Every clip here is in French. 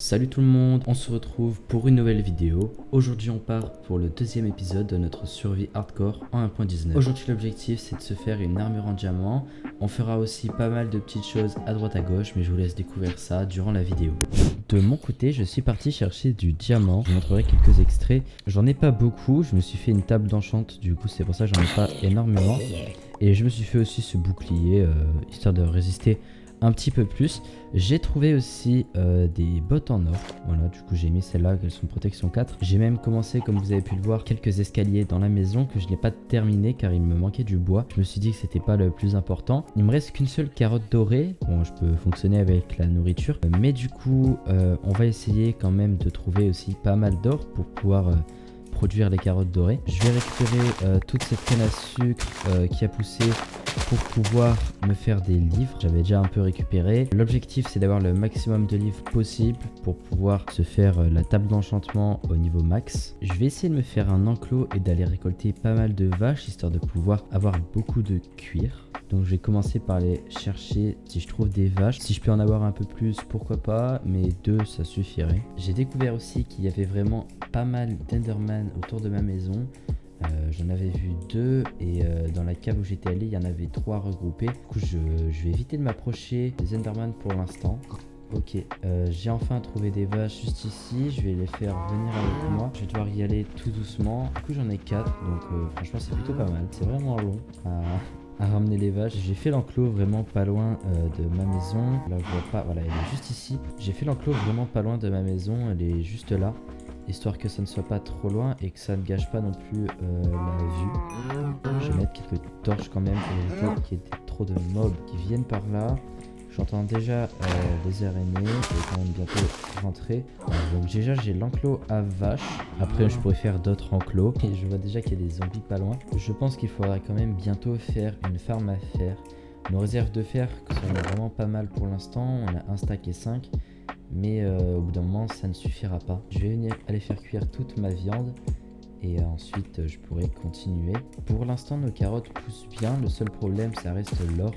Salut tout le monde, on se retrouve pour une nouvelle vidéo. Aujourd'hui on part pour le deuxième épisode de notre survie hardcore en 1.19. Aujourd'hui l'objectif c'est de se faire une armure en diamant. On fera aussi pas mal de petites choses à droite à gauche, mais je vous laisse découvrir ça durant la vidéo. De mon côté je suis parti chercher du diamant, je vous montrerai quelques extraits. J'en ai pas beaucoup, je me suis fait une table d'enchant, du coup c'est pour ça que j'en ai pas énormément. Et je me suis fait aussi ce bouclier, histoire de résister un petit peu plus. J'ai trouvé aussi des bottes en or. Voilà, du coup j'ai mis celles-là, qu'elles sont protection 4. J'ai même commencé, comme vous avez pu le voir, quelques escaliers dans la maison que je n'ai pas terminé car il me manquait du bois. Je me suis dit que c'était pas le plus important. Il me reste qu'une seule carotte dorée. Bon, je peux fonctionner avec la nourriture, mais du coup on va essayer quand même de trouver aussi pas mal d'or pour pouvoir produire les carottes dorées. Je vais récupérer toute cette canne à sucre qui a poussé pour pouvoir me faire des livres. J'avais déjà un peu récupéré. L'objectif c'est d'avoir le maximum de livres possible pour pouvoir se faire la table d'enchantement au niveau max. Je vais essayer de me faire un enclos et d'aller récolter pas mal de vaches histoire de pouvoir avoir beaucoup de cuir. Donc je vais commencer par aller chercher si je trouve des vaches. Si je peux en avoir un peu plus, pourquoi pas, mais 2 ça suffirait. J'ai découvert aussi qu'il y avait vraiment pas mal d'Enderman autour de ma maison. J'en avais vu 2 et dans la cave où j'étais allé il y en avait 3 regroupés. Du coup je vais éviter de m'approcher des Enderman pour l'instant. Ok, j'ai enfin trouvé des vaches juste ici, je vais les faire venir avec moi. Je vais devoir y aller tout doucement. Du coup j'en ai 4, donc franchement c'est plutôt pas mal. C'est vraiment long à ramener les vaches. J'ai fait l'enclos vraiment pas loin de ma maison. Là je vois pas, voilà elle est juste ici. J'ai fait l'enclos vraiment pas loin de ma maison, elle est juste là. Histoire que ça ne soit pas trop loin et que ça ne gâche pas non plus la vue. Je vais mettre quelques torches quand même pour éviter qu'il y ait trop de mobs qui viennent par là. J'entends déjà des araignées, je vais quand même bientôt rentrer. Donc déjà j'ai l'enclos à vaches, après je pourrais faire d'autres enclos. Et je vois déjà qu'il y a des zombies pas loin. Je pense qu'il faudra quand même bientôt faire une farm à fer. Nos réserves de fer sont vraiment pas mal pour l'instant, on a un stack et 5. Mais au bout d'un moment ça ne suffira pas. Je vais venir aller faire cuire toute ma viande et ensuite je pourrai continuer. Pour l'instant nos carottes poussent bien, le seul problème ça reste l'or.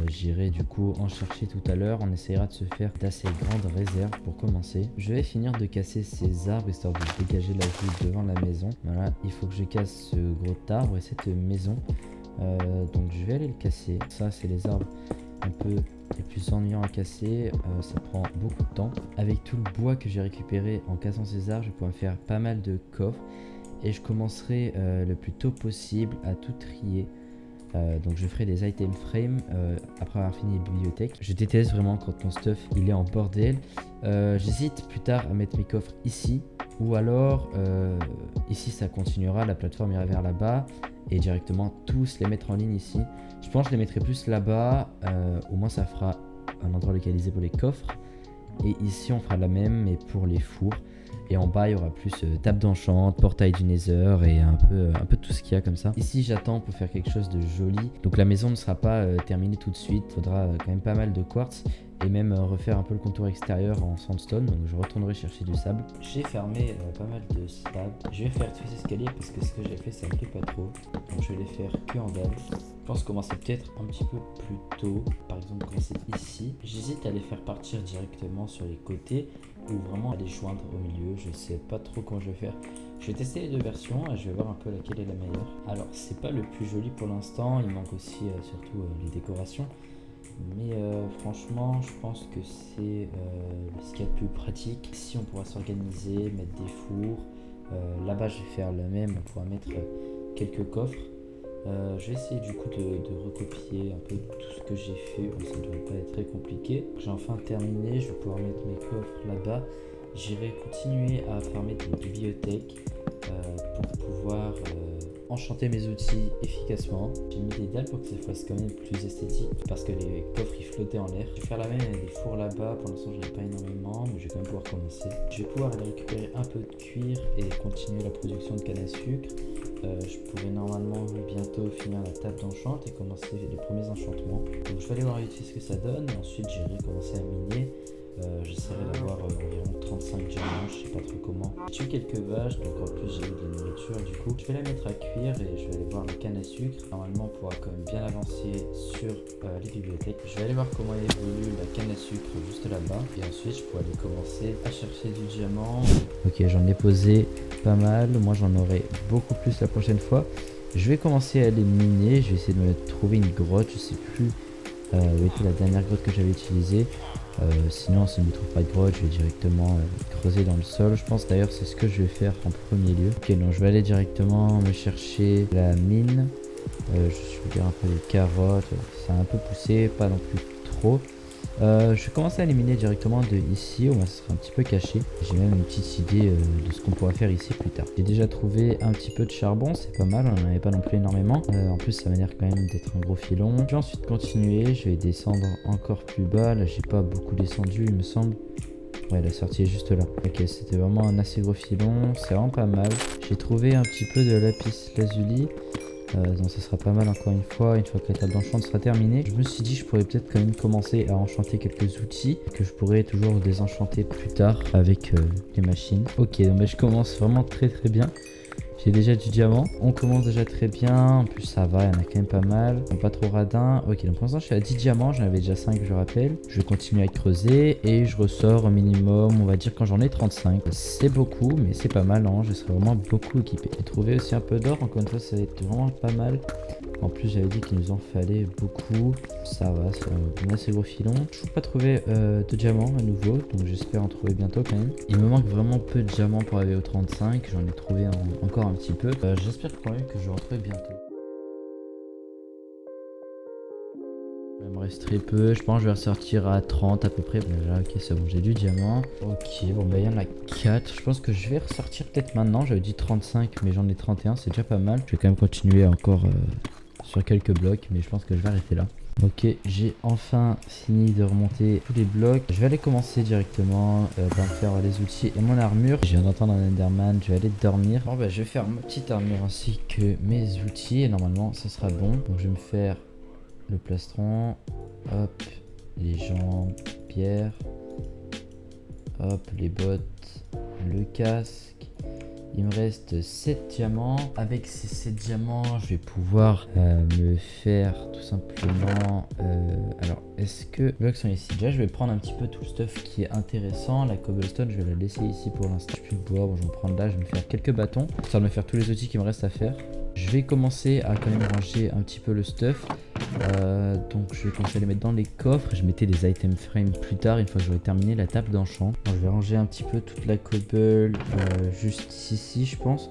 J'irai du coup en chercher tout à l'heure, on essaiera de se faire d'assez grandes réserves pour commencer. Je vais finir de casser ces arbres histoire de dégager la vue devant la maison. Voilà, il faut que je casse ce gros arbre et cette maison. Donc je vais aller le casser. Ça c'est les arbres un peu les plus ennuyants à casser, ça prend beaucoup de temps. Avec tout le bois que j'ai récupéré en cassant ces arbres, je pourrais me faire pas mal de coffres et je commencerai le plus tôt possible à tout trier. Donc je ferai des item frames après avoir fini les bibliothèques. Je déteste vraiment quand mon stuff il est en bordel. J'hésite plus tard à mettre mes coffres ici ou alors ici ça continuera, la plateforme ira vers là-bas et directement tous les mettre en ligne ici. Je pense que je les mettrai plus là-bas, au moins ça fera un endroit localisé pour les coffres. Et ici on fera la même mais pour les fours. Et en bas il y aura plus table d'enchant, portail du nether et un peu tout ce qu'il y a comme ça. Ici j'attends pour faire quelque chose de joli. Donc la maison ne sera pas terminée tout de suite. Il faudra quand même pas mal de quartz. Et même refaire un peu le contour extérieur en sandstone. Donc je retournerai chercher du sable. J'ai fermé pas mal de sable. Je vais faire tous ces escaliers parce que ce que j'ai fait ça me plaît pas trop. Donc je vais les faire que en dalle. Je pense commencer peut-être un petit peu plus tôt. Par exemple commencer ici. J'hésite à les faire partir directement sur les côtés ou vraiment à les joindre au milieu. Je sais pas trop comment je vais faire. Je vais tester les deux versions et je vais voir un peu laquelle est la meilleure. Alors c'est pas le plus joli pour l'instant. Il manque aussi surtout les décorations. Mais franchement je pense que c'est ce qu'il y a de plus pratique. Si on pourra s'organiser, mettre des fours. Là-bas je vais faire la même, on pourra mettre quelques coffres. Je vais essayer du coup de recopier un peu tout ce que j'ai fait. Bon, ça ne devrait pas être très compliqué. J'ai enfin terminé, je vais pouvoir mettre mes coffres là-bas. J'irai continuer à farmer des bibliothèques pour pouvoir enchanter mes outils efficacement. J'ai mis des dalles pour que ça fasse quand même plus esthétique parce que les coffres ils flottaient en l'air. Je vais faire la même avec des fours là-bas. Pour l'instant j'en ai pas énormément mais je vais quand même pouvoir commencer. Je vais pouvoir aller récupérer un peu de cuir et continuer la production de canne à sucre. Je pourrais normalement bientôt finir la table d'enchant et commencer les premiers enchantements. Donc je vais aller voir vite ce que ça donne et ensuite j'irai commencer à miner. J'essaierai d'avoir environ 35 diamants, je sais pas trop comment. J'ai tué quelques vaches, donc en plus j'ai eu de la nourriture du coup. Je vais la mettre à cuire et je vais aller voir la canne à sucre. Normalement on pourra quand même bien avancer sur les bibliothèques. Je vais aller voir comment évolue la canne à sucre juste là-bas. Et ensuite je pourrai aller commencer à chercher du diamant. Ok, j'en ai posé pas mal. Moi j'en aurai beaucoup plus la prochaine fois. Je vais commencer à les miner. Je vais essayer de me trouver une grotte. Je sais plus où était la dernière grotte que j'avais utilisée. Sinon, si je ne trouve pas de grotte, je vais directement creuser dans le sol. Je pense d'ailleurs c'est ce que je vais faire en premier lieu. Ok, donc je vais aller directement me chercher la mine. Je vais dire un peu les carottes. Ça a un peu poussé, pas non plus trop. Je vais commencer à éliminer directement de ici, au moins ça sera un petit peu caché. J'ai même une petite idée de ce qu'on pourra faire ici plus tard. J'ai déjà trouvé un petit peu de charbon, c'est pas mal, on n'en avait pas non plus énormément. En plus ça m'a l'air quand même d'être un gros filon. Je vais ensuite continuer, je vais descendre encore plus bas. Là j'ai pas beaucoup descendu il me semble. Ouais, la sortie est juste là. Ok, c'était vraiment un assez gros filon, c'est vraiment pas mal. J'ai trouvé un petit peu de lapis lazuli. Donc ça sera pas mal encore une fois que la table d'enchant sera terminée. Je me suis dit je pourrais peut-être quand même commencer à enchanter quelques outils que je pourrais toujours désenchanter plus tard avec les machines. Ok, donc je commence vraiment très bien. J'ai déjà du diamant, on commence déjà très bien, en plus ça va, il y en a quand même pas mal, pas trop radin. Ok, donc pour l'instant je suis à 10 diamants, j'en avais déjà 5 je rappelle. Je vais continuer à creuser et je ressors au minimum, on va dire quand j'en ai 35. C'est beaucoup mais c'est pas mal, hein, je serai vraiment beaucoup équipé. J'ai trouvé aussi un peu d'or, encore une fois ça va être vraiment pas mal. En plus j'avais dit qu'il nous en fallait beaucoup, ça va, c'est un assez gros filon. Je n'ai pas trouvé de diamants à nouveau, donc j'espère en trouver bientôt quand même. Il me manque vraiment peu de diamants pour arriver au 35, j'en ai trouvé encore un petit peu. J'espère quand même que je vais en trouver bientôt. Il me reste très peu, je pense que je vais ressortir à 30 à peu près. Déjà, ok, c'est bon, j'ai du diamant. Ok, bon, bah il y en a 4. Je pense que je vais ressortir peut-être maintenant. J'avais dit 35, mais j'en ai 31, c'est déjà pas mal. Je vais quand même continuer encore sur quelques blocs, mais je pense que je vais arrêter là. Ok, j'ai enfin fini de remonter tous les blocs. Je vais aller commencer directement par faire les outils et mon armure. Je viens d'entendre un Enderman, je vais aller dormir. Bon, bah, je vais faire ma petite armure ainsi que mes outils et normalement ça sera bon. Donc je vais me faire le plastron, hop, les jambes, pierre, hop, les bottes, le casque. Il me reste 7 diamants. Avec ces 7 diamants, je vais pouvoir me faire tout simplement... alors, est-ce que... Les blocs sont ici. Déjà, je vais prendre un petit peu tout le stuff qui est intéressant. La cobblestone, je vais la laisser ici pour l'instant. Je plus de bois, bon, je vais en prendre là. Je vais me faire quelques bâtons, histoire de me faire tous les outils qui me restent à faire. Je vais commencer à quand même ranger un petit peu le stuff. Donc je vais commencer à les mettre dans les coffres. Je mettais les item frames plus tard, une fois que j'aurai terminé la table d'enchant. Je vais ranger un petit peu toute la cobble juste ici je pense.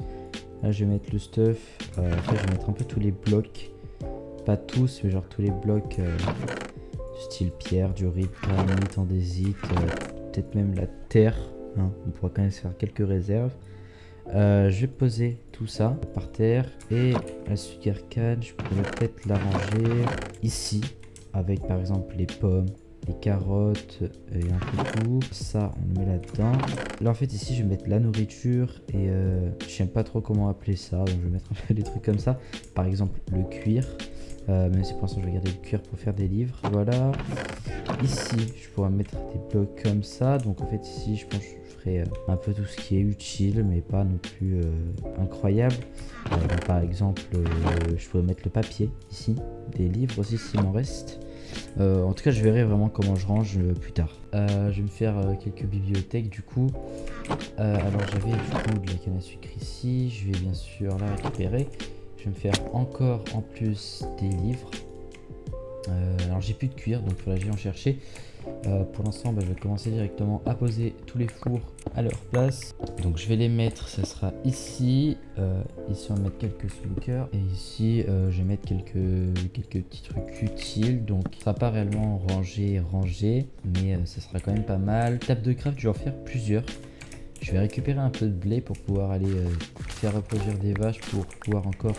Là je vais mettre le stuff. Après je vais mettre un peu tous les blocs. Pas tous mais genre tous les blocs du style pierre, durite, granit, andésite, peut-être même la terre, hein. On pourra quand même se faire quelques réserves. Je vais poser tout ça par terre et la sugar cane, je pourrais peut-être la ranger ici avec par exemple les pommes, les carottes et un peu tout. Ça on le met là-dedans. Là en fait ici je vais mettre la nourriture et je sais pas trop comment appeler ça, donc je vais mettre un peu des trucs comme ça. Par exemple le cuir. Même si pour l'instant je vais garder le cuir pour faire des livres. Voilà. Ici je pourrais mettre des blocs comme ça. Donc en fait ici je pense que je ferai un peu tout ce qui est utile mais pas non plus incroyable. Donc, par exemple je pourrais mettre le papier ici. Des livres aussi s'il m'en reste. En tout cas je verrai vraiment comment je range plus tard. Je vais me faire quelques bibliothèques du coup. Alors j'avais du coup de la canne à sucre ici. Je vais bien sûr la récupérer. Je vais me faire encore en plus des livres. Alors j'ai plus de cuir donc il faudra que j'aille en chercher. Pour l'instant je vais commencer directement à poser tous les fours à leur place. Donc je vais les mettre, ça sera ici. Ici on va mettre quelques smokers. Et ici je vais mettre quelques petits trucs utiles. Donc ça sera pas réellement rangé mais ça sera quand même pas mal. Table de craft je vais en faire plusieurs. Je vais récupérer un peu de blé pour pouvoir aller faire reproduire des vaches pour pouvoir encore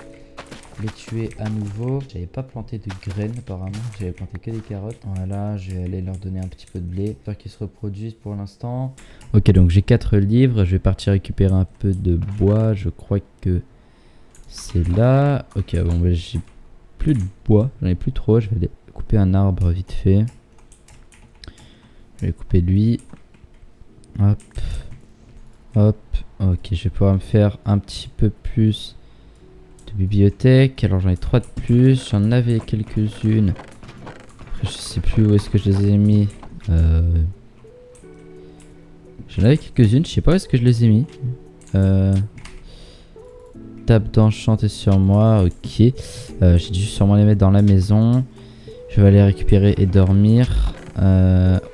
les tuer à nouveau. J'avais pas planté de graines apparemment, j'avais planté que des carottes. Voilà, je vais aller leur donner un petit peu de blé, faire qu'ils se reproduisent pour l'instant. Ok, donc j'ai 4 livres, je vais partir récupérer un peu de bois, je crois que c'est là. Ok, bon, bah, j'ai plus de bois, j'en ai plus trop, je vais aller couper un arbre vite fait. Je vais couper lui. Hop. Hop, ok, je vais pouvoir me faire un petit peu plus de bibliothèque. Alors j'en ai 3 de plus, j'en avais quelques-unes. Après je sais plus où est-ce que je les ai mis. J'en avais quelques-unes, je sais pas où est-ce que je les ai mis. Table d'enchanter sur moi, ok. J'ai dû sûrement les mettre dans la maison. Je vais aller récupérer et dormir.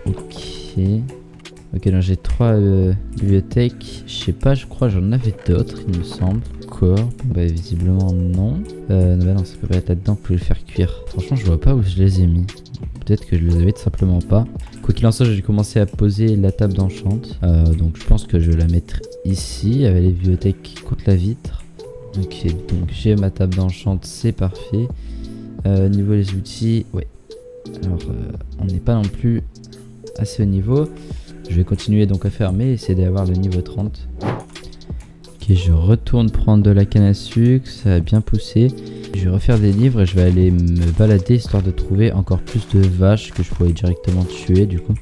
Ok. Ok, donc j'ai 3 bibliothèques. Je sais pas, je crois j'en avais d'autres, il me semble. Encore. Bah, visiblement non. Bah non, ça peut pas être là-dedans, vous pouvez le faire cuire. Franchement, je vois pas où je les ai mis. Peut-être que je les avais tout simplement pas. Quoi qu'il en soit, j'ai commencé à poser la table d'enchante. Donc je pense que je vais la mettre ici, avec les bibliothèques contre la vitre. Ok, donc j'ai ma table d'enchante, c'est parfait. Niveau des outils, ouais. Alors, on n'est pas non plus assez haut niveau. Je vais continuer donc à fermer, essayer d'avoir le niveau 30. Ok, je retourne prendre de la canne à sucre, ça a bien poussé. Je vais refaire des livres et je vais aller me balader histoire de trouver encore plus de vaches que je pourrais directement tuer du coup.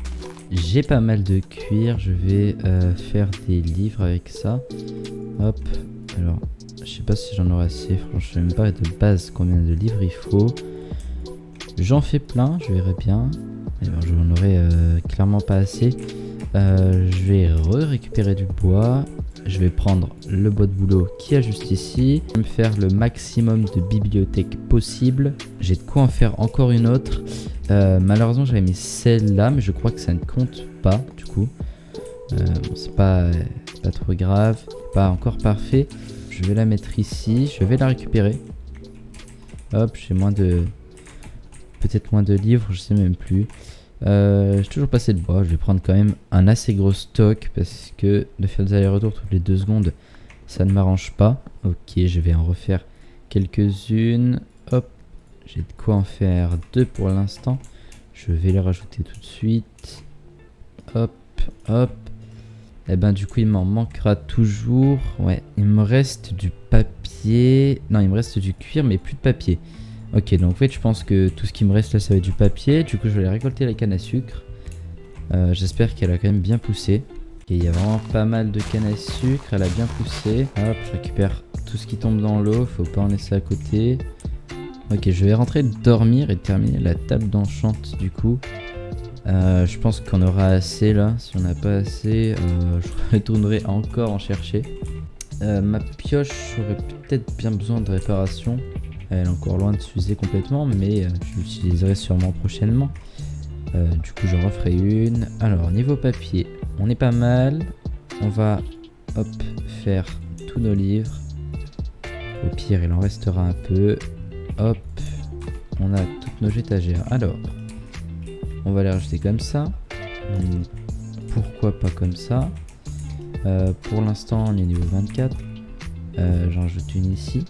J'ai pas mal de cuir, je vais faire des livres avec ça. Hop, alors je sais pas si j'en aurai assez, franchement je sais même pas de base combien de livres il faut. J'en fais plein, je verrai bien. Et ben, j'en aurai clairement pas assez. Je vais récupérer du bois. Je vais prendre le bois de boulot qui est juste ici. Je vais me faire le maximum de bibliothèques possible. J'ai de quoi en faire encore une autre. Malheureusement j'avais mis celle-là, mais je crois que ça ne compte pas du coup. Bon, c'est pas trop grave, pas encore parfait. Je vais la mettre ici, je vais la récupérer. Hop, j'ai peut-être moins de livres, je sais même plus. J'ai toujours pas assez de bois, je vais prendre quand même un assez gros stock parce que de faire des allers-retours toutes les 2 secondes, ça ne m'arrange pas. Ok, je vais en refaire quelques-unes. Hop, j'ai de quoi en faire 2 pour l'instant. Je vais les rajouter tout de suite. Hop, hop. Et ben du coup il m'en manquera toujours. Ouais, il me reste du papier. Non, il me reste du cuir mais plus de papier. Ok, donc en fait je pense que tout ce qui me reste là ça va être du papier. Du coup je vais aller récolter la canne à sucre. J'espère qu'elle a quand même bien poussé. Ok, il y a vraiment pas mal de canne à sucre, elle a bien poussé. Hop, je récupère tout ce qui tombe dans l'eau, faut pas en laisser à côté. Ok, je vais rentrer dormir et terminer la table d'enchante du coup. Je pense qu'on aura assez là. Si on n'a pas assez, je retournerai encore en chercher. Ma pioche aurait peut-être bien besoin de réparation. Elle est encore loin de s'user complètement, mais je l'utiliserai sûrement prochainement. Du coup, j'en referai une. Alors, niveau papier, on est pas mal. On va, hop, faire tous nos livres. Au pire, il en restera un peu. Hop, on a toutes nos étagères. Alors, on va les rajouter comme ça. Pourquoi pas comme ça? Pour l'instant, on est niveau 24. J'en rajoute une ici.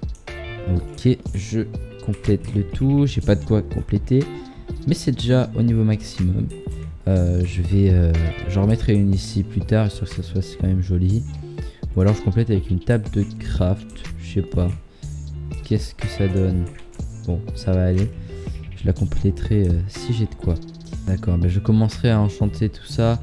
Ok, je complète le tout. J'ai pas de quoi compléter, mais c'est déjà au niveau maximum. J'en remettrai une ici plus tard, histoire que ça soit quand même joli. Ou alors je complète avec une table de craft. Je sais pas. Qu'est-ce que ça donne? Bon, ça va aller. Je la compléterai si j'ai de quoi. D'accord, ben je commencerai à enchanter tout ça.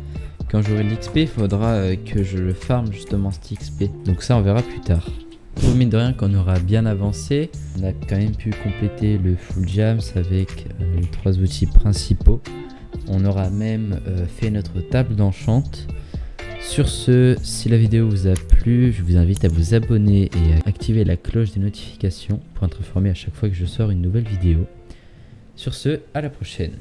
Quand j'aurai de l'XP, il faudra que je le farm justement cet XP. Donc ça on verra plus tard. Pour mine de rien qu'on aura bien avancé, on a quand même pu compléter le full jams avec les 3 outils principaux. On aura même fait notre table d'enchante. Sur ce, si la vidéo vous a plu, je vous invite à vous abonner et à activer la cloche des notifications pour être informé à chaque fois que je sors une nouvelle vidéo. Sur ce, à la prochaine.